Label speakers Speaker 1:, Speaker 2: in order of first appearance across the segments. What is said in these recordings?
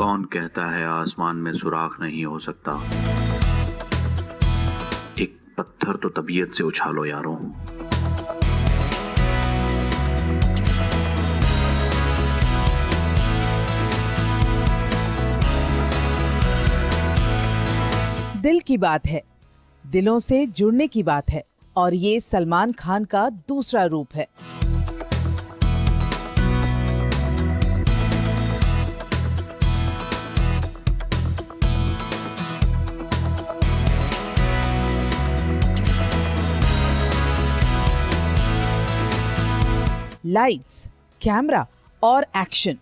Speaker 1: कौन कहता है आसमान में सुराख नहीं हो सकता? एक पत्थर तो तबीयत से उछालो यारों।
Speaker 2: दिल की बात है, दिलों से जुड़ने की बात है और ये सलमान खान का दूसरा रूप है। लाइट्स, कैमरा और एक्शन।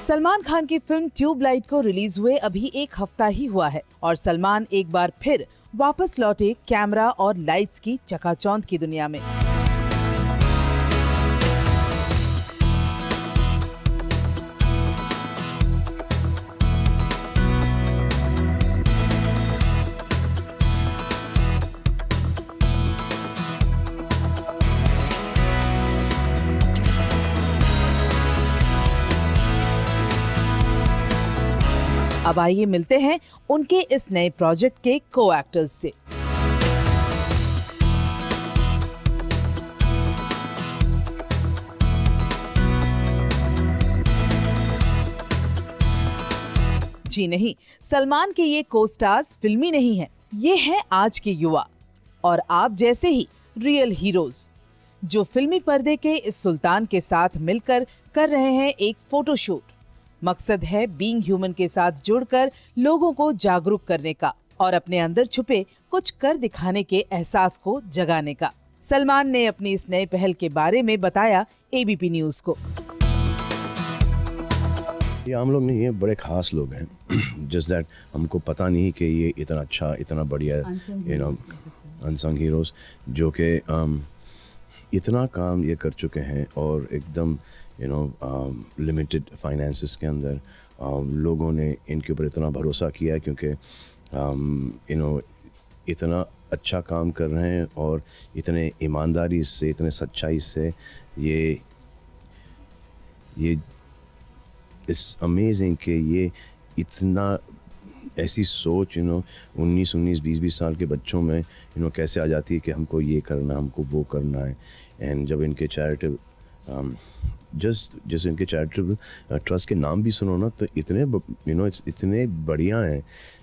Speaker 2: सलमान खान की फिल्म ट्यूबलाइट को रिलीज हुए अभी एक हफ्ता ही हुआ है और सलमान एक बार फिर वापस लौटे कैमरा और लाइट्स की चकाचौंध की दुनिया में। अब आइए मिलते हैं उनके इस नए प्रोजेक्ट के को एक्टर्स से। जी नहीं, सलमान के ये को स्टार्स फिल्मी नहीं हैं, ये हैं आज के युवा और आप जैसे ही रियल हीरोज जो फिल्मी पर्दे के इस सुल्तान के साथ मिलकर कर रहे हैं एक फोटोशूट। मकसद है बीइंग ह्यूमन के साथ जुड़कर लोगों को जागरूक करने का और अपने अंदर छुपे कुछ कर दिखाने के एहसास को जगाने का। सलमान ने अपनी इस नए पहल के बारे में बताया एबीपी न्यूज को।
Speaker 3: ये हम लोग नहीं, ये बड़े खास लोग हैं। जस्ट दैट हमको पता नहीं कि ये इतना अच्छा, इतना बढ़िया, यू नो, अनसंग हीरोज जो कि इतना काम ये कर चुके हैं और एकदम लिमिटेड फाइनेंसेस के अंदर लोगों ने इनके ऊपर इतना भरोसा किया है क्योंकि इतना अच्छा काम कर रहे हैं और इतने ईमानदारी से, इतने सच्चाई से ये इट्स अमेजिंग कि ये इतना ऐसी सोच 19-20 साल के बच्चों में कैसे आ जाती है कि हमको ये करना, हमको वो करना है। एंड जब इनके चैरिटेबल जैसे इनके चैरिटेबल ट्रस्ट के नाम भी सुनो ना तो इतने इतने बढ़िया हैं,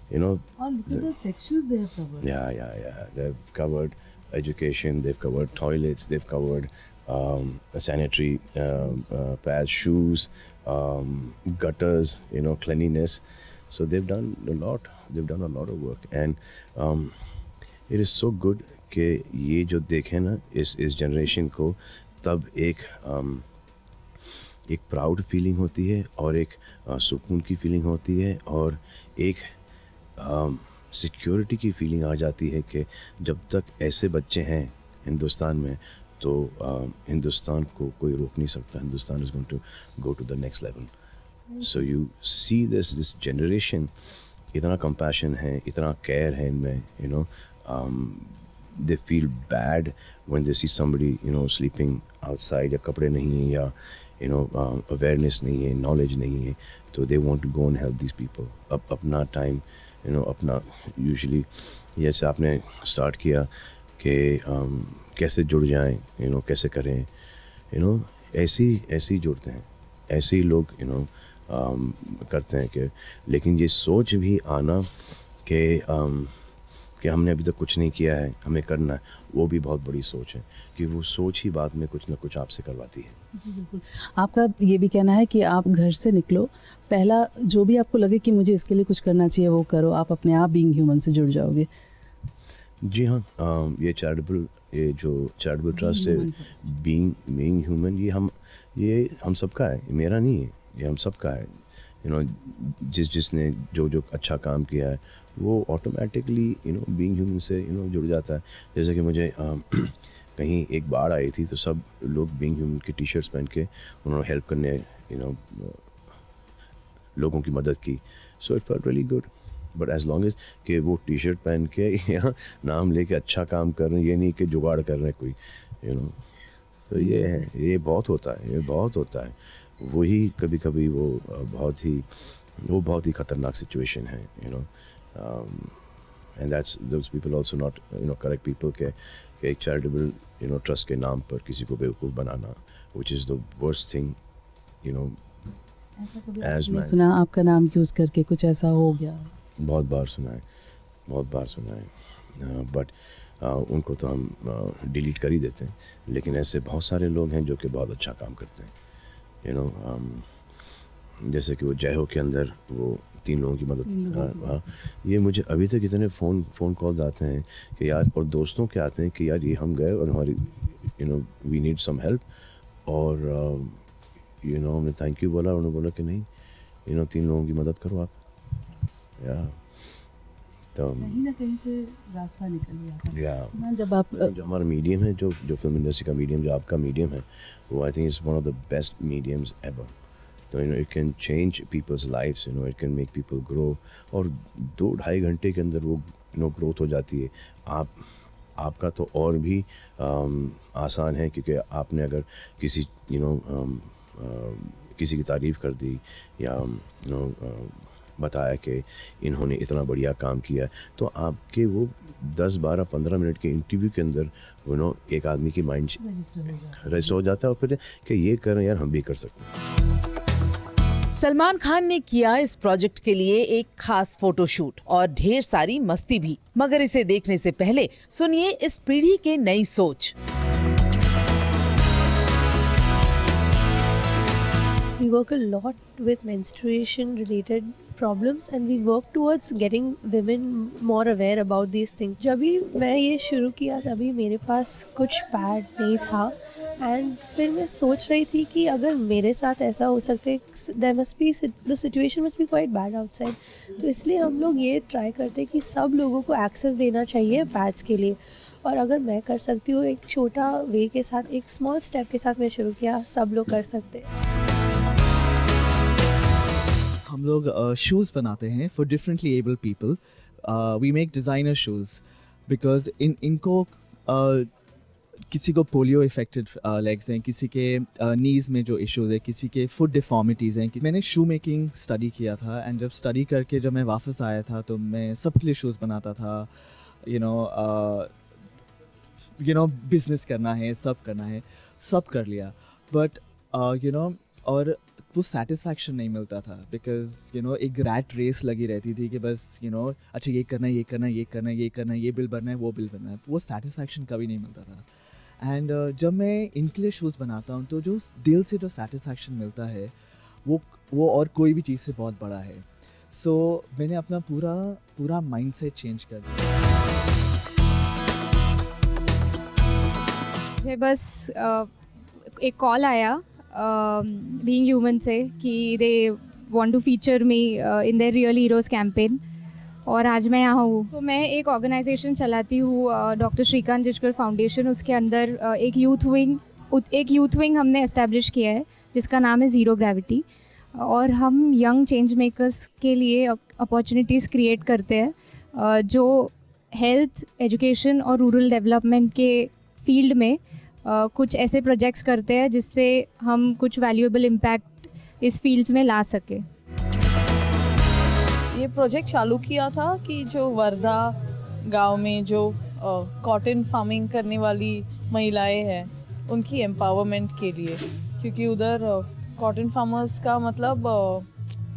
Speaker 4: the sections they have covered.
Speaker 3: Yeah. They've covered education, they've covered toilets, they've covered sanitary pads, shoes, gutters, cleanliness. So they've done a lot. They've done a lot of work, and it is so good कि ये जो देखें ना इस generation को, तब एक proud feeling होती है और एक सुकून की फीलिंग होती है और एक सिक्योरिटी की फीलिंग आ जाती है कि जब तक ऐसे बच्चे हैं हिंदुस्तान में तो हिंदुस्तान को कोई रोक नहीं सकता। Hindustan is going to go to the next level. So you see this generation, इतना कंपैशन है, इतना केयर है इनमें, they feel bad when they see somebody sleeping outside, या कपड़े नहीं है या awareness नहीं है, knowledge नहीं है, तो they want to go and help these people। अब अपना टाइम अपना यूजुअली जैसे आपने स्टार्ट किया कि कैसे जुड़ जाएं, कैसे करें, ऐसे ही जुड़ते हैं, ऐसे ही लोग करते हैं कि, लेकिन ये सोच भी आना कि हमने अभी तक कुछ नहीं किया है, हमें करना है, वो भी बहुत बड़ी सोच है कि वो सोच ही बाद में कुछ ना कुछ आपसे करवाती है।
Speaker 4: जी बिल्कुल। आपका ये भी कहना है कि आप घर से निकलो, पहला जो भी आपको लगे कि मुझे इसके लिए कुछ करना चाहिए वो करो, आप अपने आप बीइंग ह्यूमन से जुड़ जाओगे।
Speaker 3: जी हाँ, ये जो चैरिटेबल ट्रस्ट है, बीइंग ह्यूमन, ये हम सबका है, मेरा नहीं है, ये हम सबका है। जिसने जो अच्छा काम किया है वो ऑटोमेटिकली बीइंग ह्यूमन से जुड़ जाता है। जैसे कि मुझे कहीं एक बाढ़ आई थी तो सब लोग बीइंग ह्यूमन की टी शर्ट्स पहन के उन्होंने हेल्प करने लोगों की मदद की, so it felt really good. But as long as कि वो टी शर्ट पहन के यहाँ नाम लेके अच्छा काम कर रहे हैं, ये नहीं कि जुगाड़ कर रहे हैं कोई, यू नो। तो ये है, ये बहुत होता है, ये बहुत होता है। वही कभी कभी वो बहुत ही ख़तरनाक सिचुएशन है, you know. And that's those people also not, you know, correct people के एक चैरिटेबल, यू नो, ट्रस्ट के नाम पर किसी को बेवकूफ़ बनाना, which is the worst thing, you know. As
Speaker 4: मैंने सुना आपका नाम यूज़ करके कुछ ऐसा हो गया?
Speaker 3: बहुत बार सुना है, बहुत बार सुना है, बट उनको तो हम डिलीट कर ही देते हैं। लेकिन ऐसे बहुत सारे लोग हैं जो कि बहुत अच्छा काम करते हैं, यू नो। जैसे कि वो जय हो के अंदर वो 3 लोगों की मदद, हाँ, ये मुझे अभी तक इतने फ़ोन कॉल्स आते हैं कि यार, और दोस्तों के आते हैं कि यार ये हम गए और हमारी, you know, we need some help, और यू नो हमने थैंक यू बोला, उन्होंने बोला कि नहीं, यू नो, 3 लोगों की मदद करो आप, या तो
Speaker 4: कहीं ना कहीं से रास्ता निकल गया।
Speaker 3: या
Speaker 4: जब आप
Speaker 3: जो हमारा मीडियम है, जो फिल्म इंडस्ट्री का मीडियम, जो आपका मीडियम है, वो I think is one of the best mediums ever. तो you know it can change people's lifes, you know, it can make people grow, और 2-2.5 घंटे के अंदर वो, यू नो, ग्रोथ हो जाती है। आपका तो और भी आसान है, क्योंकि आपने अगर किसी, यू नो, किसी की तारीफ़ कर दी, या यू नो बताया कि इन्होंने इतना बढ़िया काम किया है, तो आपके वो 10, 12, 15 मिनट के इंटरव्यू के अंदर, यू नो, एक आदमी की माइंड रजिस्टर हो जाता है, और फिर कि ये करें यार, हम भी कर सकते हैं।
Speaker 2: सलमान खान ने किया इस प्रोजेक्ट के लिए एक खास फोटोशूट और ढेर सारी मस्ती भी, मगर इसे देखने से पहले सुनिए इस पीढ़ी के नई सोच।
Speaker 5: We work a lot with menstruation related problems and we work towards getting women more aware about these things. जब भी मैं ये शुरू किया तभी मेरे पास कुछ पैड नहीं था, एंड फिर मैं सोच रही थी कि अगर मेरे साथ ऐसा हो सकता है, there must be, the situation must be quite bad outside. तो इसलिए हम लोग ये ट्राई करते हैं कि सब लोगों को एक्सेस देना चाहिए पैड्स के लिए, और अगर मैं कर सकती हूँ एक छोटा वे के साथ, एक स्मॉल स्टेप के साथ मैं शुरू किया, सब लोग कर सकते हैं।
Speaker 6: हम लोग शूज़ बनाते हैं for differently able people. We make designer shoes because इनको किसी को पोलियो इफेक्टेड लेग्स हैं, किसी के नीज़ में जो इश्यूज़ है, किसी के फुट डिफॉर्मिटीज़ हैं। मैंने शू मेकिंग स्टडी किया था, एंड जब स्टडी करके जब मैं वापस आया था तो मैं सबके लिए शूज़ बनाता था। यू नो बिज़नेस करना है, सब करना है, सब कर लिया, बट यू नो, और वो सेटिस्फैक्शन नहीं मिलता था, बिकॉज यू नो एक रैट रेस लगी रहती थी कि बस यू नो अच्छा ये करना है, ये करना है, ये करना है, ये करना है, ये बिल भरना है, वो बिल भरना है, वो सेटिस्फैक्शन कभी नहीं मिलता था। एंड जब मैं इनके लिए शूज़ बनाता हूँ तो जो दिल से जो सेटिस्फैक्शन मिलता है वो और कोई भी चीज़ से बहुत बड़ा है। सो मैंने अपना पूरा माइंडसेट चेंज कर दिया।
Speaker 7: मुझे बस एक कॉल आया बीइंग ह्यूमन से कि they want to feature me in their real heroes campaign, और आज मैं यहाँ हूँ। तो मैं एक ऑर्गेनाइजेशन चलाती हूँ, डॉक्टर श्रीकांत जिचकर फाउंडेशन। उसके अंदर एक यूथ विंग हमने एस्टेब्लिश किया है जिसका नाम है ज़ीरो ग्रेविटी, और हम यंग चेंज मेकर्स के लिए अपॉर्चुनिटीज़ क्रिएट करते हैं जो हेल्थ, एजुकेशन और रूरल डेवलपमेंट के फील्ड में कुछ ऐसे प्रोजेक्ट्स करते हैं जिससे हम कुछ वैल्यूएबल इम्पैक्ट इस फील्ड्स में ला सके।
Speaker 8: ये प्रोजेक्ट चालू किया था कि जो वर्धा गांव में जो कॉटन फार्मिंग करने वाली महिलाएं हैं उनकी एम्पावरमेंट के लिए, क्योंकि उधर कॉटन फार्मर्स का मतलब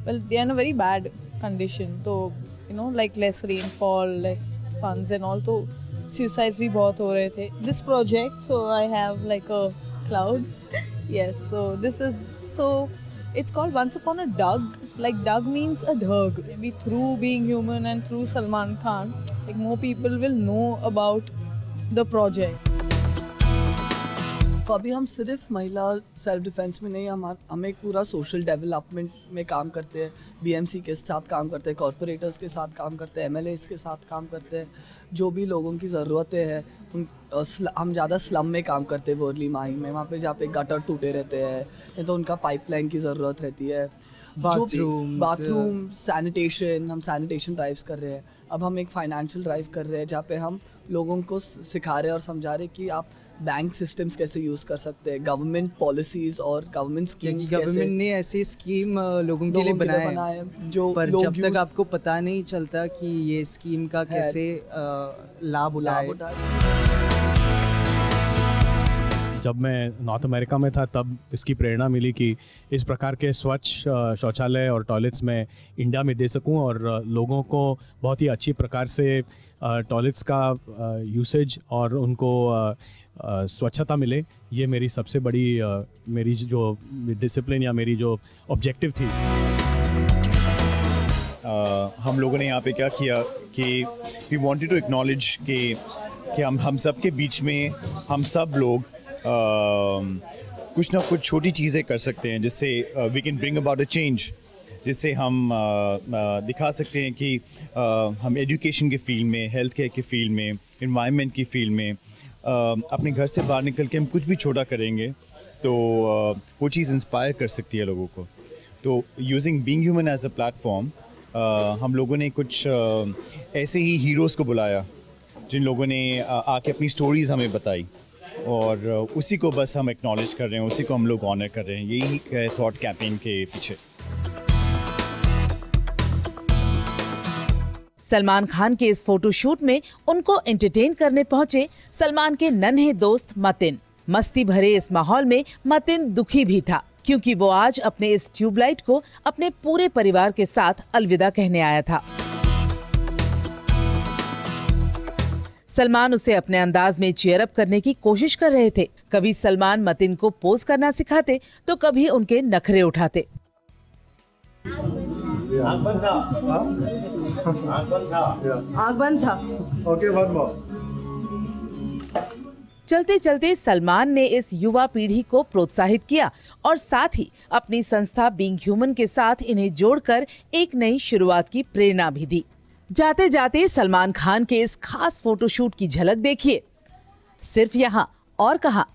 Speaker 8: well they are in a very bad condition, तो you know like less rainfall, less funds and all, तो suicides भी बहुत हो रहे थे. This project, so I have like a cloud. Yes, so this is, so it's called Once Upon a Doug. Like Doug means a dog. Maybe through being human and through Salman Khan, like more people will know about the project.
Speaker 9: तो अभी हम सिर्फ महिला self defence में नहीं, हम एक पूरा सोशल डेवलपमेंट में काम करते हैं. बीएमसी के साथ काम करते हैं, कॉरपोरेटर्स के साथ काम करते हैं, एमएलएस के साथ काम करते हैं. जो भी लोगों की ज़रूरतें हैं हम ज़्यादा स्लम में काम करते हैं, वर्ली माही में, वहाँ पे जहाँ पे गटर टूटे रहते हैं, नहीं तो उनका पाइपलाइन की ज़रूरत रहती है. बाथरूम सैनिटेशन, हम सैनिटेशन ड्राइव्स कर रहे हैं। अब हम एक फाइनेंशियल ड्राइव कर रहे हैं जहाँ पे हम लोगों को सिखा रहे हैं और समझा रहे हैं कि आप बैंक सिस्टम्स कैसे यूज़ कर सकते हैं, गवर्नमेंट पॉलिसीज़ और गवर्नमेंट स्कीम्स कैसे।
Speaker 10: गवर्नमेंट ने ऐसी स्कीम लोगों के लिए बनाए हैं जो पर जब तक आपको पता नहीं चलता कि ये स्कीम का कैसे लाभ उठाए।
Speaker 11: जब मैं नॉर्थ अमेरिका में था तब इसकी प्रेरणा मिली कि इस प्रकार के स्वच्छ शौचालय और टॉयलेट्स मैं इंडिया में दे सकूं और लोगों को बहुत ही अच्छी प्रकार से टॉयलेट्स का यूसेज और उनको स्वच्छता मिले। ये मेरी सबसे बड़ी मेरी जो डिसिप्लिन या मेरी जो ऑब्जेक्टिव थी।
Speaker 12: हम लोगों ने यहाँ पे क्या किया कि वी वांटेड टू एक्नॉलेज कि हम सब के बीच में हम सब लोग कुछ ना कुछ छोटी चीज़ें कर सकते हैं जिससे we can bring about a change, जिससे हम दिखा सकते हैं कि हम एजुकेशन के फील्ड में, हेल्थ केयर के फील्ड में, एनवायरनमेंट की फील्ड में अपने घर से बाहर निकल के हम कुछ भी छोटा करेंगे तो वो चीज़ इंस्पायर कर सकती है लोगों को। तो using being human as a platform हम लोगों ने कुछ ऐसे ही हीरोज़ को बुलाया जिन लोगों ने आके अपनी स्टोरीज़ हमें बताई और उसी को बस हम एक्नॉलेज कर रहे हैं, उसी को हम लोग ऑनर कर रहे हैं। यही है थॉट कैंपेन के पीछे।
Speaker 2: सलमान खान के इस फोटोशूट में उनको एंटरटेन करने पहुंचे सलमान के नन्हे दोस्त मतिन। मस्ती भरे इस माहौल में मतिन दुखी भी था क्योंकि वो आज अपने इस ट्यूबलाइट को अपने पूरे परिवार के साथ अलविदा कहने आया था। सलमान उसे अपने अंदाज में चीयर अप करने की कोशिश कर रहे थे। कभी सलमान मतिन को पोज करना सिखाते तो कभी उनके नखरे उठाते।
Speaker 13: आँख बंद था। ओके,
Speaker 2: चलते चलते सलमान ने इस युवा पीढ़ी को प्रोत्साहित किया और साथ ही अपनी संस्था बीइंग ह्यूमन के साथ इन्हें जोड़कर एक नई शुरुआत की प्रेरणा भी दी। जाते जाते सलमान खान के इस खास फोटोशूट की झलक देखिए, सिर्फ यहाँ और कहाँ।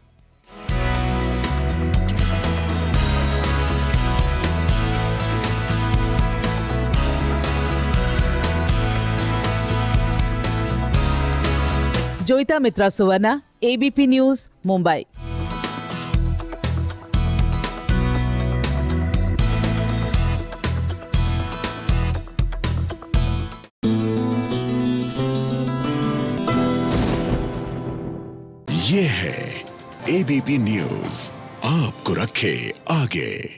Speaker 2: जोईता मित्रा सुवर्णा, एबीपी न्यूज, मुंबई।
Speaker 14: ये है एबीपी न्यूज, आपको रखे आगे।